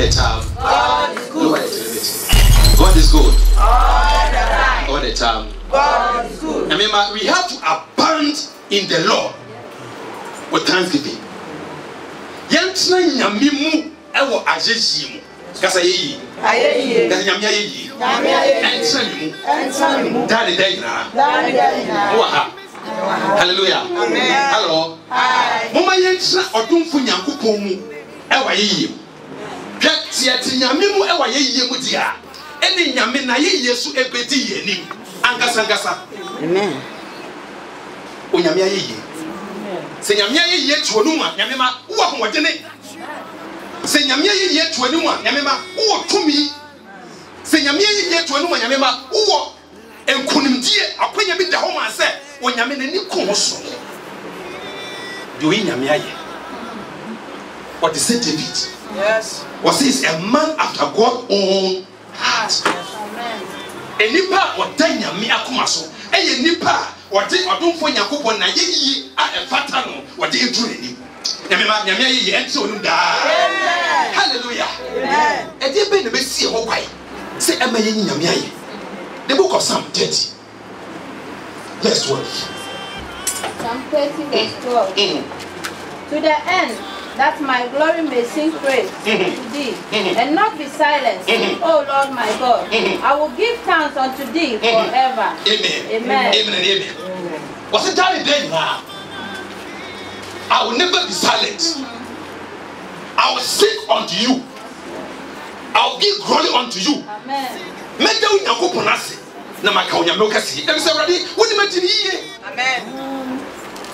the time. God is good. Look at the television. God is good. All the time. God is good. Remember, we have to abound in the Lord with thanksgiving. Yantina nyamimu ewo ajeji. Kasa yeyi. Ayeyi. Kasa nyamia yeyi. Nyamia yeyi. Ensanimu. Ensanimu. Dani dayina. Dani dayina. Waha. Hallelujah. Amen. Hello. Hi. Mama yantina odumfu nyankopon mu ewa yeyi. Hwe tiati nyamimu ewa yeyi mu dia. Eni nyame na yeyi su ebedi yenim. Angasa. Amen. Onyamia yeyi. Se nyamia yeyi tuonu a nyame ma wo ahomodene. Se nyamia yeyi tuonu a nyame ma wo tumi. Se nyamia yeyi tuonu a nyame ma wo enkunimdie akwanya bi da ho ma se onyame nani ko so. Do yi nyamia ye. What is it, David? Yes. What is a man after God's own heart? Amen. Enipa odanya mi akoma so eye nipa ode odumfo yakobon na yeyi a efata no ode eduru ni nyame yeyi enti onum da. Amen. Hallelujah. Amen. Ede be na be sie ho kwai se ema yeyi nyame aye. The book of Psalm 30 verse 12. Psalm 30 verse 12. To the end that my glory may sing praise to thee, and not be silenced, O Lord my God. I will give thanks unto thee forever. Amen. Amen. Amen and amen. Was it that day now? I will never be silent. I will sing unto you. I will give glory unto you. Amen. Meda unyakopon ase na maka onyame okasi. Dem se wrade woni matini yiye. Amen.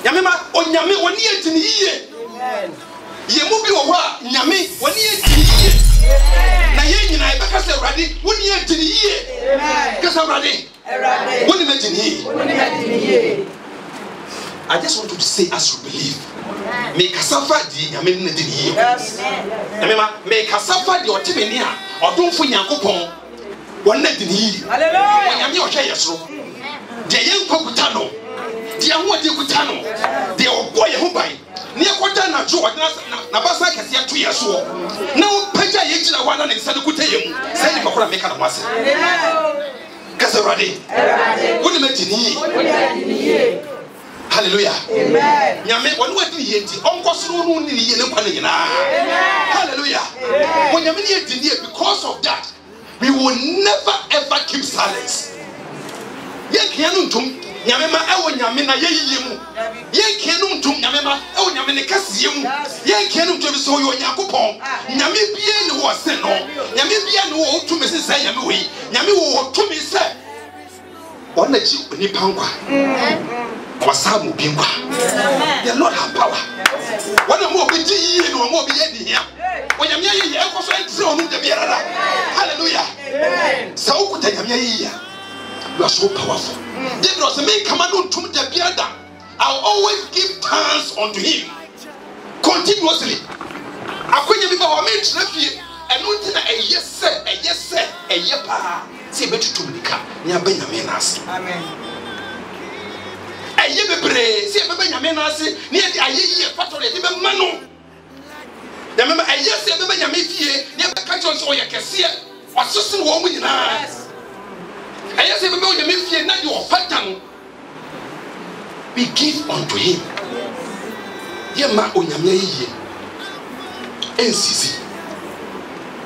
Nyame ma onyame woni atini yiye. Amen. Ye mu bi wo ho a nyame woni atini yiye. Na ye nyina e beka se wrade woni atini yiye. Amen. Kasa wrade. Erade. Woni matini yiye. Woni matini yiye. I just want you to say as you believe. Me kasafa di nyame na di yiye. Yes. Nyame ma me kasafa di otimeni a odonfo nyankopon wonna di yiye. Hallelujah. Nyame o hwe yesoro. De yen kwakuta no. De ho de kuta no. De obo ye ho ban. Ne yakota na jo na basa kase ato yeso. Na o pagya ye gira wana ne nsa de kuta ye mu. Sai ni makora meka na wase. Amen. Kasa rade. Erade. Woni matini yiye. Woni matini yiye. Hallelujah. Amen. Nyame woni wadi yiye nti onkosoro no ni yiye ne kwa ne nyina. Hallelujah. When nyame ne yedi ne because of that we will never ever keep silence. Yenkia no ntum nyame ma ewo nyame na yeyiye mu. Yenkia no ntum nyame ma ewo nyame ne kasiye mu. Yenkia no ntum so yo yakopon. Nyame bie ne wo se no. Nyame bie ne wo tumi se sai nyame we. Nyame wo tumi se. Ona chi ni pankwa. Wasamu binkwa. The Lord have power. Wana mo bi yiye no mo bi yedi hia. Onyame yeyiye enkoso entire onu de biara. Hallelujah. Amen. Sa okuta nyame yeyiye. You are so powerful. David was saying, "Command to the builder. I'll always give thanks unto him continuously." Akonya bi ba wa me tena fie. Eno ntina yes pa. Se betutum nika. Nya ba nyame na ase. Amen. Eye bebre. Se be nyame na ase. Ne ye ayeyi factory de be mano. Ya mema eye se be nyame fie. Ne be ka cho so ye kese. Wasose wo mu nyina. I say, we give unto him. Yema onyame yiye. NCC.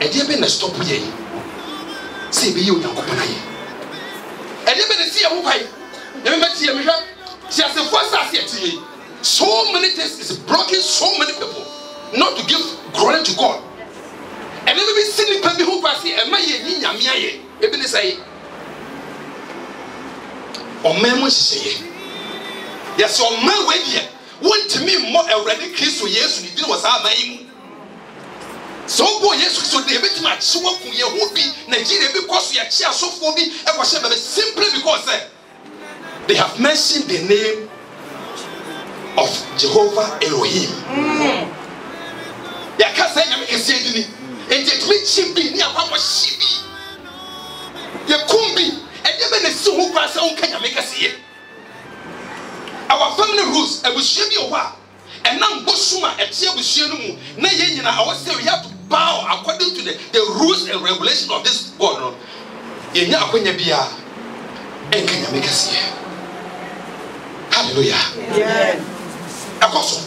Ede be na stop ye. Say be onyankopon aye. Ede be na see ho pai. Yema tie me hwa. See as the first as ye. So many things is blocking so many people not to give glory to God. And let me see the people who pass here. Ema ye ni nyame aye. Ebi ne say o memo siseye yes o man we die wontimi mo awrade Kristo Yesu ni bi wo sa man yi mu so go Yesu so de betima chiwo kun ye ho bi Nigeria bi koso ya chi asofo bi e ko she be simply because they have mentioned the name of Jehovah Elohim. Ya ka say nyame kese dini enti tumi chibi ni akwa shibi ye kumbi. Our family rules, and we should be a while. And now, Bosuma, a tear with Shinumu, Nayana, I was say we have to bow according to the rules and regulations of this world, no, yenya akonya bia enkanya mekasi. Hallelujah. Amen. Akoso.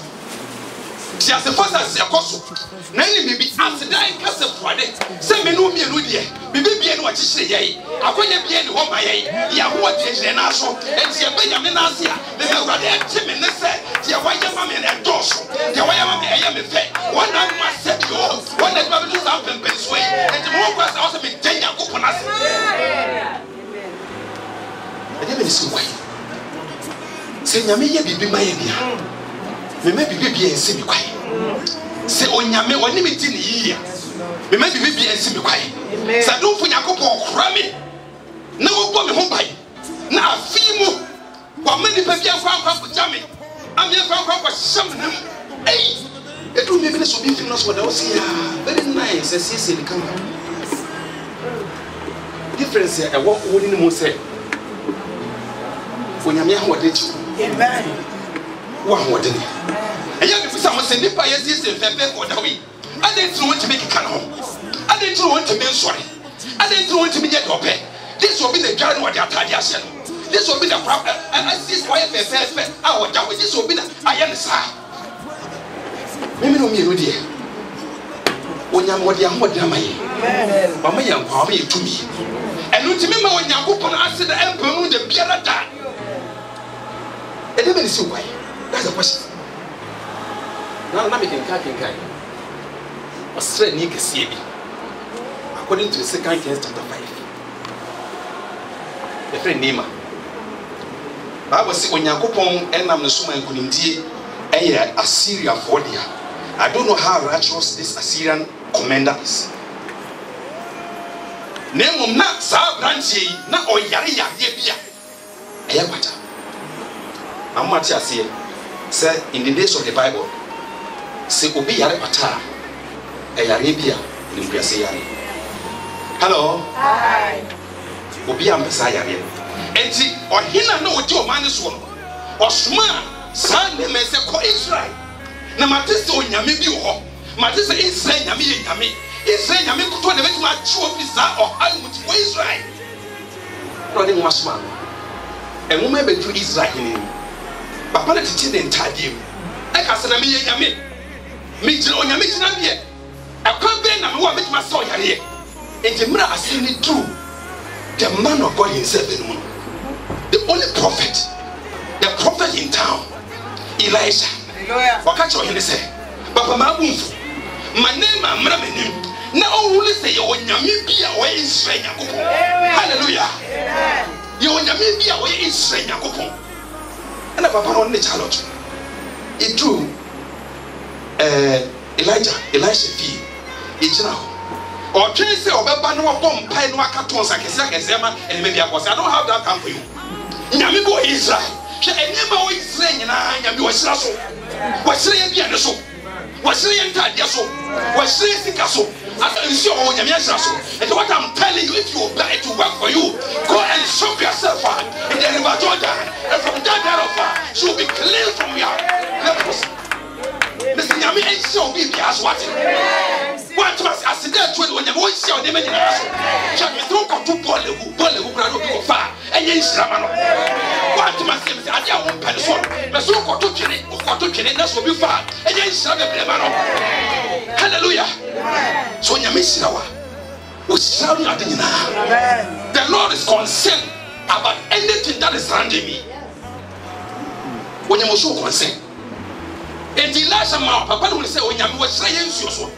Si as the first as akoso. Na ni bibi asedai kase fuade. Se menu mienu de. Bibi bia no achichire yai. Akonya bia ni ho mayai. Ya ho achichire na so. Enti ebe nya me na ase a. Me urade enti me ne se. Ti waya ma me na doso. Ti waya ma me eya me fe. Wana ma se bi o. Wana ma be sa pempen so yi. Enti mo kwa sa o se me tenya kopona ase. Ede me si wai. Se nyame ye bibi ma ye bia. Me bibi bia ense mi kwai. Se onyame woni mi ti ni yia. Me bibi bia ense mi kwai. Sa do fu Yakobon okra me. Na wo bo me ho bai. Na afi mu. Wa me ni pa bia kwa jame. Am ye kwa sham nam. Ei. Edu me be so bi fi no so da wo se ya. Very nice. Se di kama. Difference e wo woni ni mo se. Onyame ha wode chi. Amen. Wa wode ni. Eya bi fusa mo se nipa ye sisi fefe ko dawi. Ade tru won timi kika no. Ade tru won timi nsore. Ade tru won timi je dope. This will be the dware no de atade ase no. This will be the this why fefe ah wo dawe. This will be the aye sa. Mimi no mi no de. Onyam wode ahode amaye. Amen. Mama ye nkwa ma ye tumi. Enu timi ma Onyankopon ase da empemu de biara da. That's the question. Now, I'm making a Australian according to the 2 Kings chapter 5. The friend Nema. Bible says when Yakupon and Namnasuma and Kunimdi, Assyria for there. I don't know how righteous this Assyrian commander is. Name not Sa Branchi, not or Yaria Yabia. Ayapata. I'm much as here. Say in the days of the Bible, say Obi Yare Pata, Arabia, in Brazil. Hello. Hi. Obi am Messiah. And see, or Hina no your man is one. Or Sma, son, the Messiah called Israel. No matter so Yamibi or Matissa is saying Yami Yami. Is saying Yami to the very much of Pizza or I would go Israel. Running Wasman. And woman between Israel. Papa na titi den tadiem e ka se na me yame me jira onyame jina bie akwan be na me wa metima so yare enti mra asini true the man of God himself in the only prophet, the prophet in town, Elijah. Wakacho him say papa ma bumfu my name amra menim na only say you onyame bia o Israel yakopon. Hallelujah. Amen. You onyame bia o Israel yakopon. And papa on the challenge. It true. Elijah fee. It's now. Or try say or baba no bomb pie no akaton sakesema and maybe I don't have that time for you. Nyame bo Israel. She enema o Israel na nyame wo sira so. Wo sira bia ne so. Wo sira ntade so. Wo sira sika so. As you see o nyame sira so. And what I'm telling you, if you obey it to work for you, go and shove yourself out in the river Jordan. And from that thereof, she will be cleansed from your lepers. Mr. Nyame ain't so big as what? What must I say that when you want to see your name in the house? Check me through to Bollywood, far, and yes, Ramano. What must I say? I don't want to but so got to kill it, got to kill it, that's what we far, and yes, Ramano. Hallelujah. So you miss our the Lord is concerned about anything that is surrounding me. When you must show concern. And the last amount, Papa will say, when you were saying so. So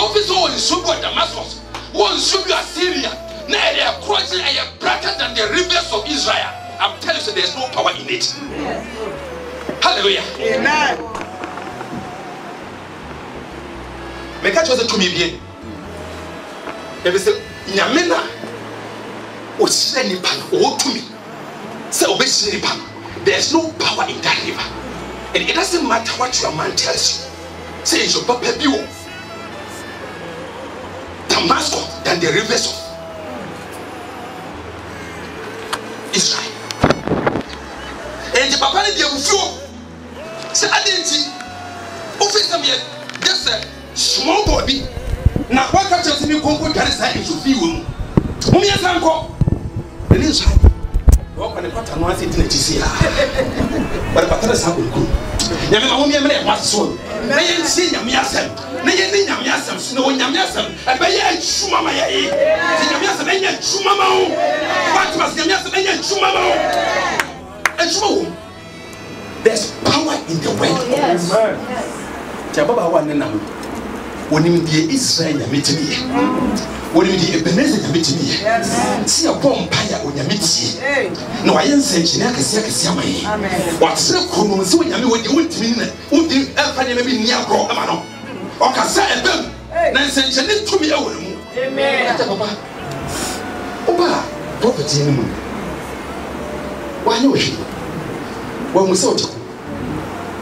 if it's all in Super Damascus, one Super Assyria, now they are crossing a brighter than the rivers of Israel. I'm telling you, there's no power in it. Hallelujah. Amen. Make a choice to me bien. If it's Nyamena, or Srenny Pan, or to me, say obey Pan. There's no power in that river. And it doesn't matter what your man tells you. Say it's your papa view. Damascus than the rivers of Israel. And the papa is the say I didn't see. Officer me just a small body. na waka chance me konko dare sa e so fi wo mu mum ya san ko ele so wo kwa ne kwata no ase tina chisi ya bare patara sa ko ku nyame ma mum ya mere wa so na ye nsi nyame asem na ye ni nyame asem so na nyame asem e be ye chuma ma ye nyame asem e nya chuma ma o what was nyame asem e nya chuma ma o e chuma wo. There's power in the word. Yes. Baba wa ne nam wonim die Israel nyametimi wonim die Ebenezer nyametimi si abom paya onyameti na waye nsenchine akese amaye watsere krono se onyame wodi wontimi ne wodi elfa ne bi ni agro ama no okasa ebem na nsenchine tumi e wonu mu amen baba oba prophet ni mu wanye ohi wa musauti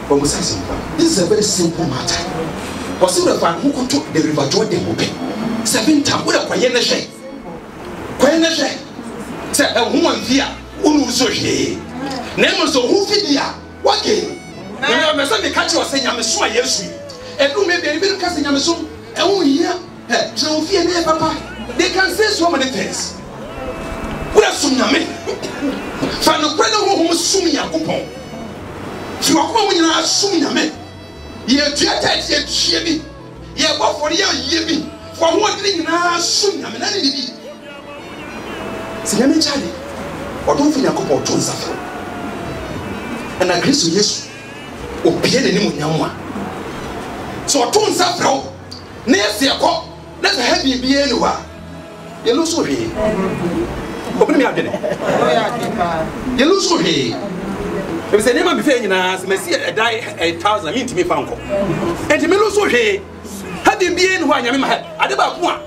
wa musasi mpa. This is a very simple matter. Wasi ura fan huko to the river Jordan open 7 times ura kwa yene she se huwa mfia unu so hwe nemo so hu fidia wake na me se me kachi wase nyame so Yesu edu me be bi ka se nyame so e hu hia tro fie ne papa they can say so many things ura sum nyame fa no kwa no hu sum yakopon fi wakoma mu nyina sum nyame ye tuata ye tue bi ye bofori ye bi for ho odiri nyina sum nyame na ne bi se nyame chale odon fi yakopon to nsafo na Kristo Yesu opie ne mu nyamwa so to nsafo na yesi ekọ na se ha bi bi enu wa ye lo so hwe obiri mi adene ye lo so hwe if say never be fair nyina se mesi edai 1000 minti me fanko enti me lo so hwe ha bi bi enu wa nyame ma ade ba ko a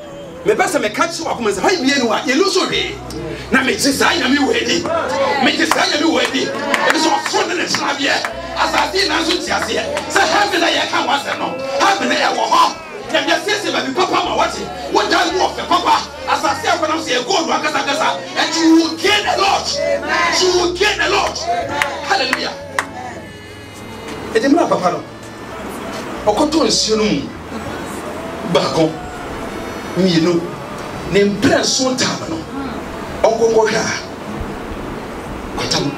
me pese me catch wa ko me se ha bi enu wa ye lo so hwe na me tisa nyame wo edi me tisa nyame wo edi e so so na tena bia asati na so tiase se ha bi na ye kan wa se no ha bi na ye wo ho ya bia sese ba bi papa ma wati wo dan wo fe papa asasi akona se e gold akasa and you will gain a lot. You will gain a lot. Hallelujah. Edemra papa no okoto nsuo no mu baako mienu ne mpre so tam no onkoko hwa kotam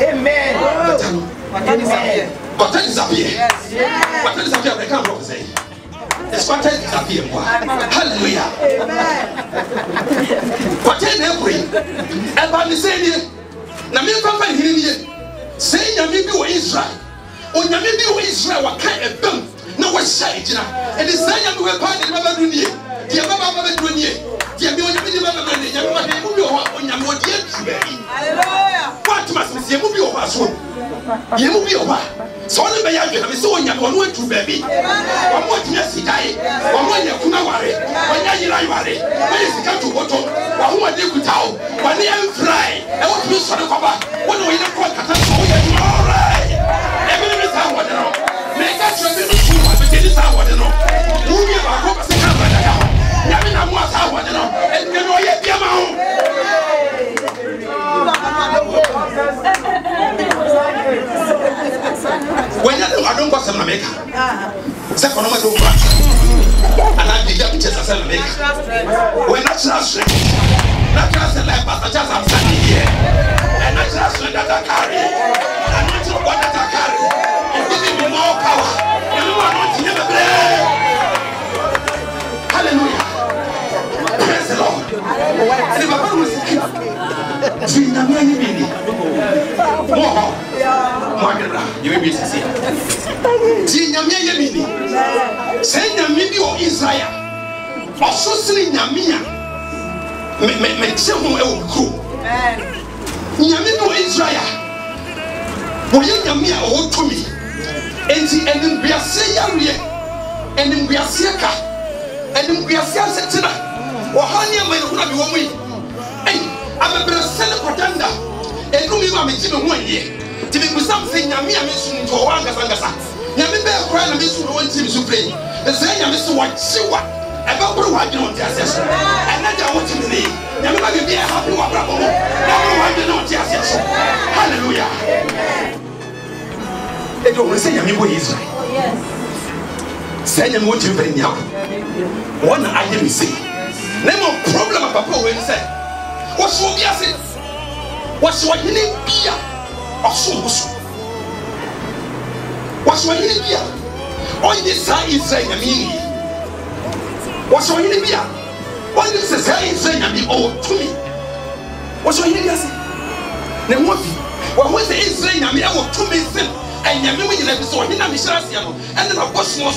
amen kotam disappear kotam disappear they can't prophesy. It's what I disappear. Hallelujah. What I never about the same. Na me papa hiri say nyame bi wo Israel. O nyame bi wo Israel wa kan ebam na wo hya ejina. E de say nyame we pa de baba dunie. Dia baba dunie. Dia bi o nyame di baba dunie. Nyame ma de mu bi o nyame o die tuba. Hallelujah. What must me say mu bi o ba so. Ye mu bi o ba. So ne be ya dwe na me say o nyame o no atu ba bi. Wa mo tinya sikai. Wa mo nya kuna ware. Wa nya yira ware. Wa ye sika to boto. Wa ho de kutao. Wa ne am fry. E wo tumi so de kwaba. Wo no ye ko kata so wo ye alright. E bi me sa wo de no. Me ka tro bi no ku wa be de sa wo de no. Wo ye ba ko ba se ka ba da ka. Ya me na mo sa wo de no. E de no ye bia ma ho. When I don't go to America, second one to France, and I began to test America. When natural strength, natural strength, but just I'm standing here, and natural strength that I carry, and natural God that I carry, is giving me more power. Everyone wants to never play. Hallelujah. Praise the Lord. And if I was you will be sincere. Nyame yemini. Say nyame bi o Israel. Oso sini nyame a me tse ho e wo kro. Nyame bi o Israel. Wo ye nyame a o tumi. Enti enim biase yawe. Enim biase ka. Enim biase asetina. Wo hani amane ho na bi wo mu yi. Ei, amebere sele kotanda. Enumi ma me ti me ho anye. Ti me kusam se nyame a me sunu to wa ngasa. Nyame be kra na me sunu won ti me su free. E se nyame se wa chiwa. E ba bro wa gina on ti aseso. E na ja won ti me ni. Nyame ba be happy wa bra bo. Na bro wa gina on ti aseso. Hallelujah. Amen. E do se nyame bo Israel. Yes. Say you want to be now. One I hear me say. Name of problem of papa when say. What's what you say? What's what you need beer? Or so. What's what you need beer? On this side is saying me. What's what you need beer? On this side is saying me oh to me. What's what you need beer? Then what? What was the Israel? I mean, I want 2 minutes. And you mean you saw him, and then I was small.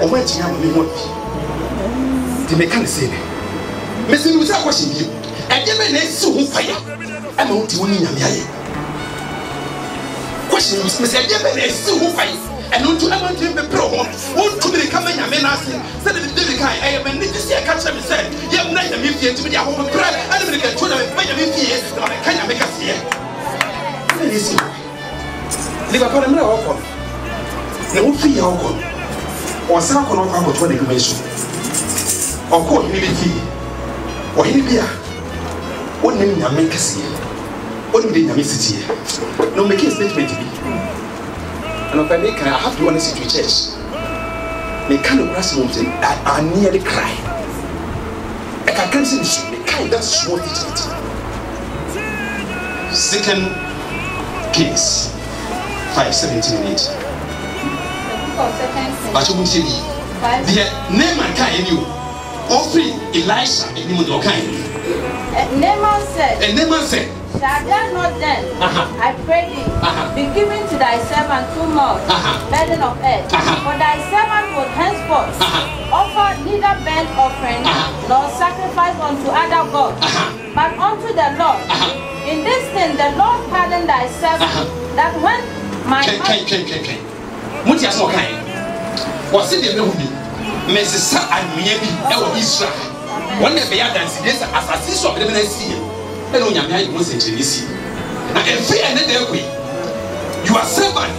Or went to me what? The mechanic said, Missing without washing you. And you may so fire. I'm not doing Yamia. Question was Miss Edmund is so fire. And not to amount to the pro. Won't to be coming a man asking, said the David I am a nitty catcher said, Yam night and me to be a home prayer. I don't get to them, but you fear, I can't make us here. Live upon a minute or no fee or some of our 20 commission. Or call him or him here. What name you make us here? What did you miss it here? No, make a statement to me. And if I make, I have to honestly to church. Make kind of grass mountain that I nearly cry. I can't see the kind that's what it is. Second Kings 5:17-8. But you see, the name and kind you all three Elisha and him do kind. Naaman said, shall thou not then, I pray thee, be given to thy servant 2 more burden of earth? For thy servant would henceforth offer neither burnt offering nor sacrifice unto other gods, but unto the Lord. In this thing the Lord pardoned thy servant, that when my Mutia so kind. Was it the movie? Mrs. and maybe Israel. One day, dance this as a sister of the Venetia. And on your man was in Genesis. And every another way, your servant,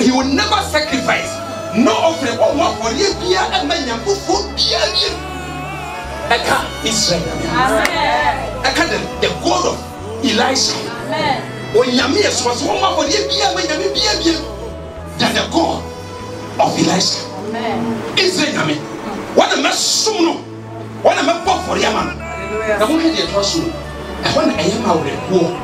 he will never sacrifice. No offering or one for you, beer and my young food, beer. Eka Israel. Eka the God of Elisha. When Yamias was one for you, beer, my beer. That the God of Elisha. Israel, what a mess soon. What a map for Yaman. I won't get your trust. I want I am out of war.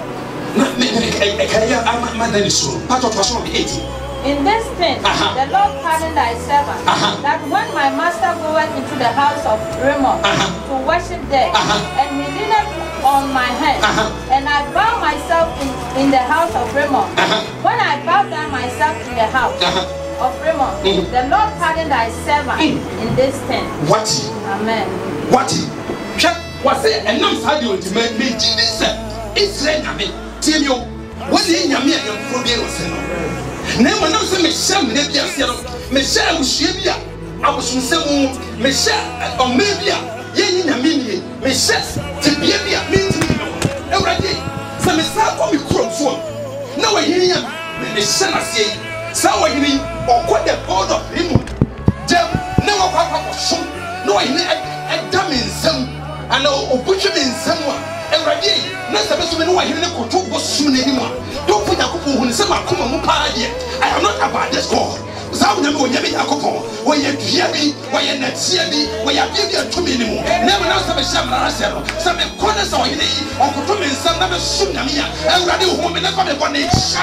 Not a career, I'm so part of us 80. In this thing, the Lord pardoned thy servant, that when my master goeth into the house of Rimmon to worship there, and he leaneth on my hand, and I bow myself in the house of Rimmon. When I bow down myself in the house of Rimmon, the Lord pardoned thy servant in this thing. What? Amen. What? Was it a non sadio to make me Jesus? Israel, I mean, tell you, what in your mere problem was never know some Michelle, Michelle was Shibia. I was in some Michelle or maybe Yen Yamini, Michelle, Tibia, means every day. Some is not for me, Crum. No, I hear him, Michelle, I say, so I mean, or quite the board of him. Jam, never papa was shown. No, I need a dumb in some, and no, butcher in someone. Every day, not the best woman who I hear the was soon anymore. Don't put a couple who say, I am not about this God. Some of them will never have a couple. When you hear me, when you not see me, when you give me 2 minutes. Never know some Shamara, some corners or could come in some number soon. I'm ready to woman never be one inch.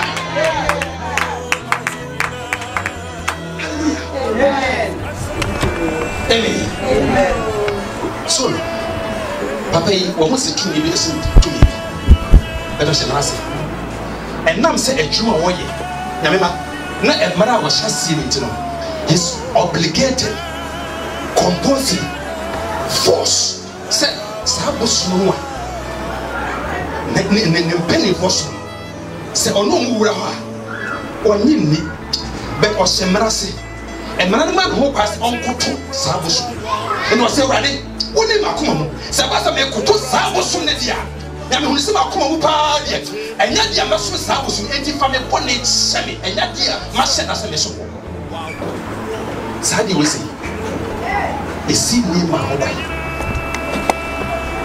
Amen. So, Papa, what was it to me? Listen to me. Let us ask. And now say a Jew away. Remember, not a man was just seeing it. He's obligated, compulsory, force. Say, Sabus no one. Penny force. Say, oh no, or Nini, but or Semarasi. And man who passed Uncle to Sabus. And was already. What did I come? Sabasa make to Sabus Nedia. I mean, some are come up yet. And yet, you must be Sabus in 80 family bonnet semi, and that dear must send us a mission. Sadie will say, a seed name my home.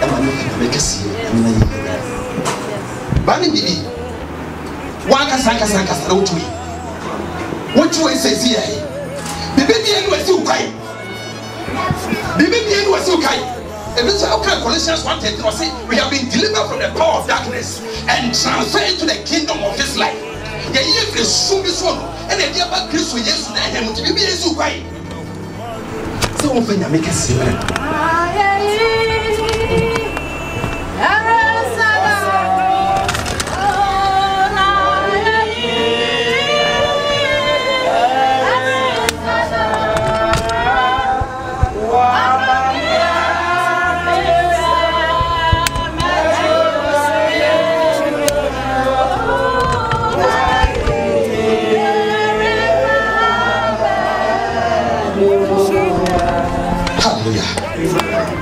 And I'm looking to make a see. Banning me. Waka Sanka Sanka, no to me. What you say here? Bibi was you kai. Bibi was you kai. And this is how Colossians 1:10 was saying, we have been delivered from the power of darkness and transferred into the kingdom of His light. The year is soon this one, and the year back Christ will yes, and him to be so quiet. So, when you make a silver.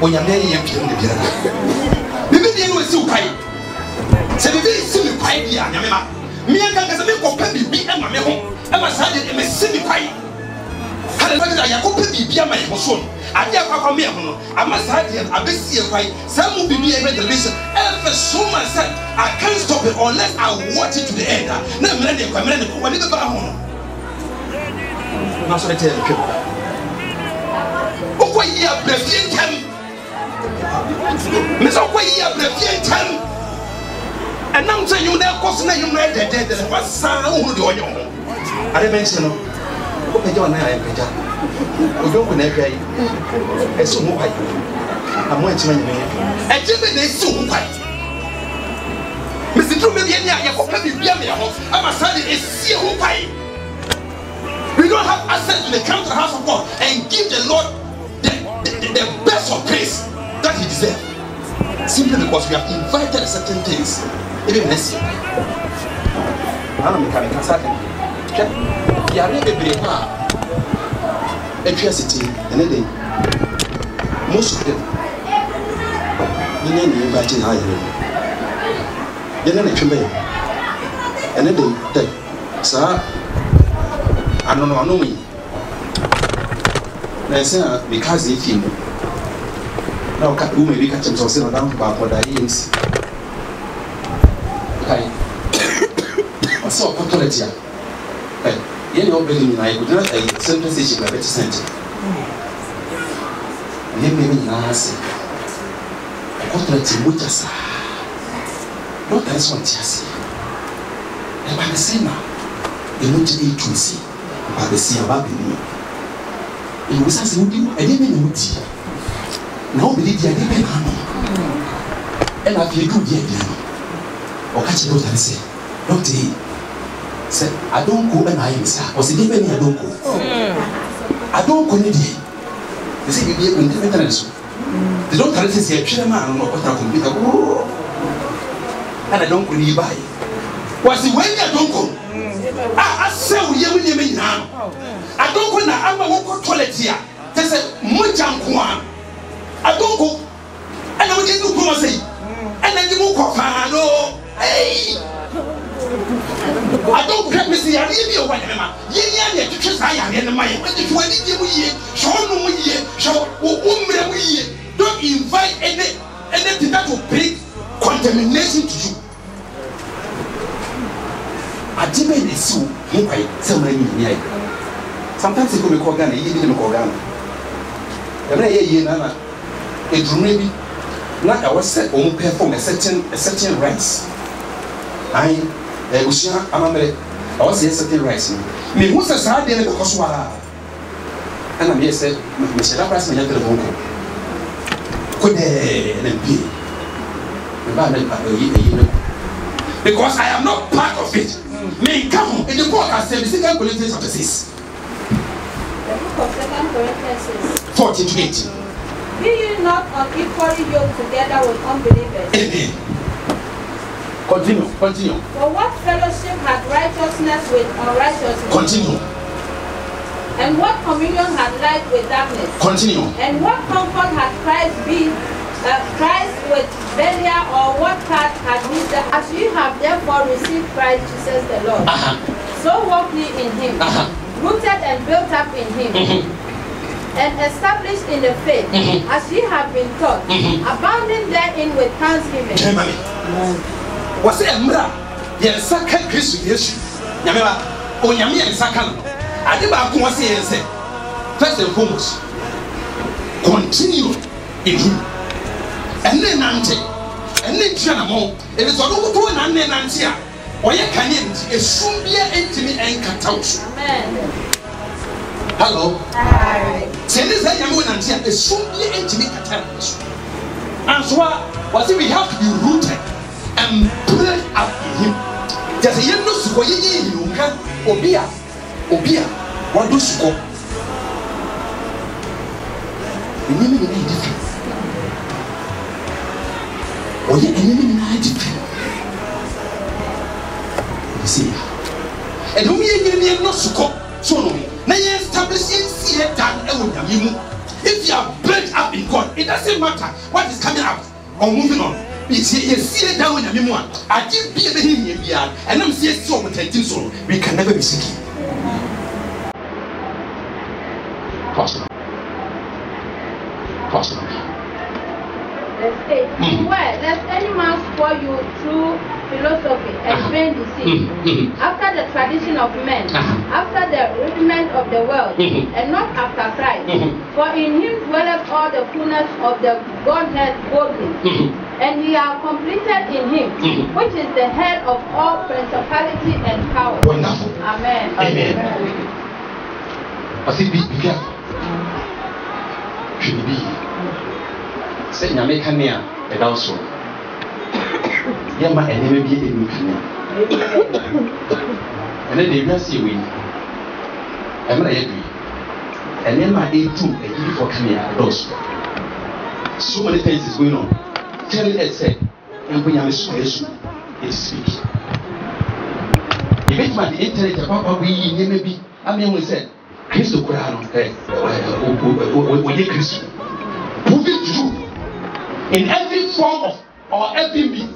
When you're very young, you're Bibi was so quiet. Say, Bibi is so quiet, Yamma. Me and Gaga make up Bibi and my home. I must have it in a semi quiet. Hallelujah, I could be my home. I never me. I must have it a bit see a quiet. Some will be able to listen. Ever so much said, I can't stop it unless I watch it to the end. No, Millennium, when it's about home. That's what I tell you. Oh, yeah, Brazilian. Miss Okway, Brazilian. And now say you never cost na you read the dead and what sound who do you? I mention open your name, Peter. We don't never a so white. I'm going to make a gentleman is so white. Mr. Truman, I'm a son is so white. We don't have access to the come to the house of God and give the Lord the best of praise that He deserves. Simply because we have invited certain things. Even next year. I'm a mechanic. You are really brave. Electricity, and then most of them. You know, you invite in higher. You know, you and then they, sir, I don't know me. They say, because if you now, who may be catching some down back for the years. I saw a authority. You know, I would not a simple situation like a center. You may be nasty. Authority, which is not as one chassis. And by the same now, the multi agency, by the sea about me. It was as would you, I didn't know. Now, believe the idea, and I feel good yet. Or catch it and say, Doctor, say, I don't go and I answer. Or say, David, I don't go. I don't go. They say, you be able to maintenance. They don't tell us, say, Chairman, or what I computer. And I don't go nearby. Was the way I don't go? I say, we are now. I don't go now. I'm a walk toilet here. They say, Mujankuan. I don't go. And I will get to go say, and then you move off. Hey, I don't get me see. I leave you one, Emma. Yeah, to choose I am in my when you show no year, show don't invite anything that will bring contamination to you. I demand a suit, somebody. Sometimes you could call Ghana, you didn't call Ghana. Every year, Nana, it maybe not I was set on perform a certain rights. I was I was a certain rights. Me who's a sad day because and I'm here said, Mr. Lapras, my younger uncle. Could MP because I am not part of it. May come in the book as the 2 Corinthians chapter 6. The book of 2 Corinthians 14 to 18. Be you not unequally yoked together with unbelievers? Amen. Continue. For what fellowship had righteousness with unrighteousness? Continue. And what communion had light with darkness? Continue. And what comfort had Christ with Belial, or what part had wisdom? As you have therefore received Christ Jesus the Lord, so walk ye in Him, rooted and built up in Him, and established in the faith, as ye have been taught, abounding therein with thanksgiving. Was it a mira? Yes, second Christ, yes. Yamela, oh, Yami and Sakan. I did not want to say, First and foremost, continue in him. And then Nante, and then Janamo, it is all over and then Nantia, or you can end a soon be intimate and cut out. Hello. Hi. Say this I am when Nantia is soon be intimate cut out. And so, what we have to be rooted and built up in him. Just a young look for you, Obia, what do you go? The name is different. Oh, yeah, the name is different. You see, and who you not so no. Now you establish here done if you are built up in God, it doesn't matter what is coming out or moving on. It's here, see it down in your memoir. I didn't be here, and I'm saying so with a so we can never be sick. Pastor. Verse 8. Where lest any man spoil you through philosophy and vain deceit, after the tradition of men, after the rudiment of the world, and not after Christ. For in him dwelleth all the fullness of the Godhead bodily, and we are completed in him, which is the head of all principality and power. Wonderful. Amen. Amen. I think be careful. Should be. Say Nyame near and also. Yama and never be a new canoe. And then they will see we. I'm not agree. And then my A2 and you for Kenya also. So many things is going on. Tell it said, and when I'm a solution, it speaks. If it's my internet about we maybe, I mean, we said, Christo Kurano, Christo. Prove it to you in every form of or every means.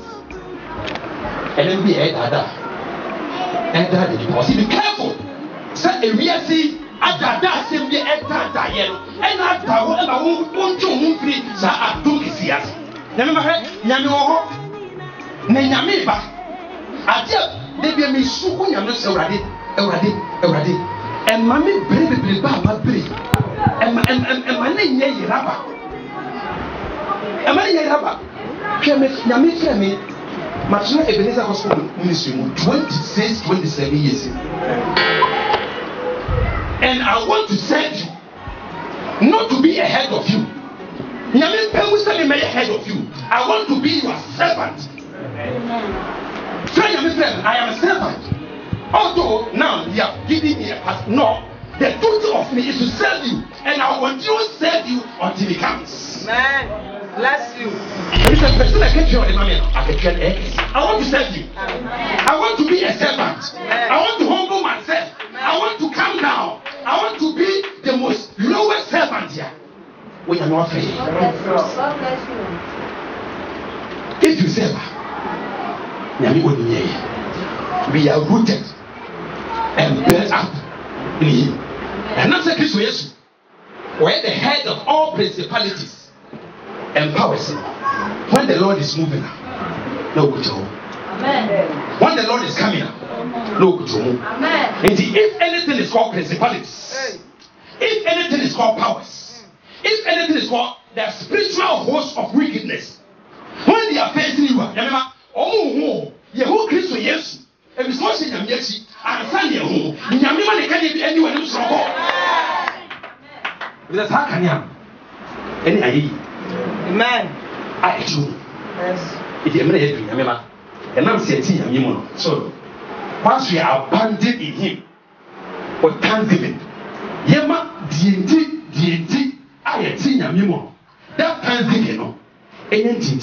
And then be a dada. And that because be careful. Say a real see a dada simply a dada yellow. And I won't you free, so I do this here. Never heard Yamo Nanyamiba. I tell they be a misuku yamus already. And Mammy baby Baba Bri. And my name is Rabba. And my name is Rabba. Yami. Matuna Ebenezer Hospital Ministry 26-27 years. And I want to send you not to be ahead of you. Yami Pemusani may ahead of you. I want to be your servant. Friend, I am a servant. Although now you are giving me a pass. No, the duty of me is to serve you, and I want you to serve you until he comes. Man, bless you. I want to serve you. I want to be a servant. I want to humble myself. I want to come down. I want to be the most lowest servant here. When you're not afraid. If you serve, we are rooted and built up in him. And not say Christ Jesus, we're the head of all principalities and powers. When the Lord is moving, no good to home. When the Lord is coming, no good to home. Indeed, if anything is called principalities, if anything is called powers, if anything is called the spiritual host of wickedness, when they are facing you, remember, oh, Yehu Christ Jesus, and it's not saying Yamiachi, and Sunday home, Yamima can be anyone who's wrong. That's how can you? Any idea? Amen. I do. Yes. It's a minute, remember. And I'm saying, so once we are abandoned in him, with thanksgiving, Yama, DNT, I had seen Yamimo. That thanksgiving, no, anything,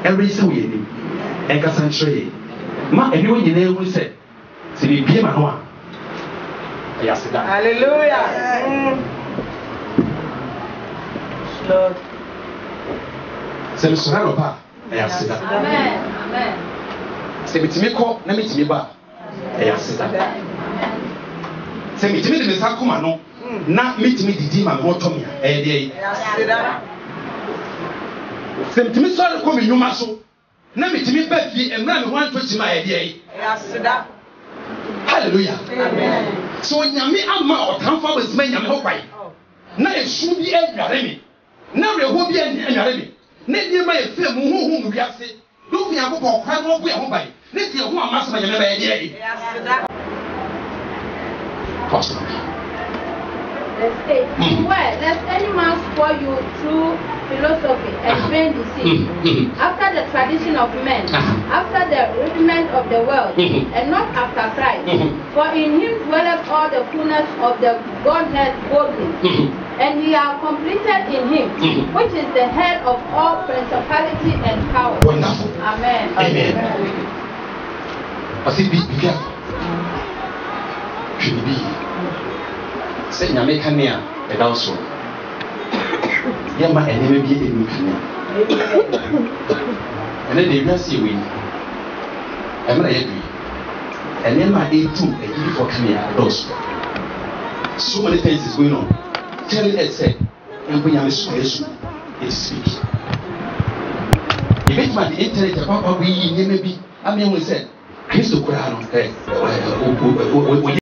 every so we and Cassandra. Ma, anyone you know, said, to be Piemanoa. Yes, hallelujah. Lord. Say, Sonapa. Yes, Amen. Say, Mitimiko, Namitimiba. Yes, say, Mitimi the Sakumano, not Mitimi the Dima Motomia. Say, Mitimi saw the coming Numaso. Namitimi Betty and Ram 120 my idea. Hallelujah. Amen. So when Yami Amma or Tamfa was made, I'm hoping. na esu bi adware me na reho bi adware me na die ma ye fe mu huhu mu wiase do fi akokɔ kwa no bu e ho bai ne tie ho amasema ye me ba ye die pastor Verse 8. Where let any man spoil you through philosophy and vain deceit, after the tradition of men, after the rudiment of the world, and not after Christ. For in him dwelleth all the fullness of the Godhead bodily, and ye are completed in him, which is the head of all principality and power. Wonderful. Amen. Amen. I say be careful. Should be. Say nyame kanea eda so yema eneme bi enu kanea ene de bia se we emra ye bi enema etu eji for kanea those so many things is going on telling us say embo nyame so yesu it speak you bet man the internet about we nyeme bi ame won say Kristo kura no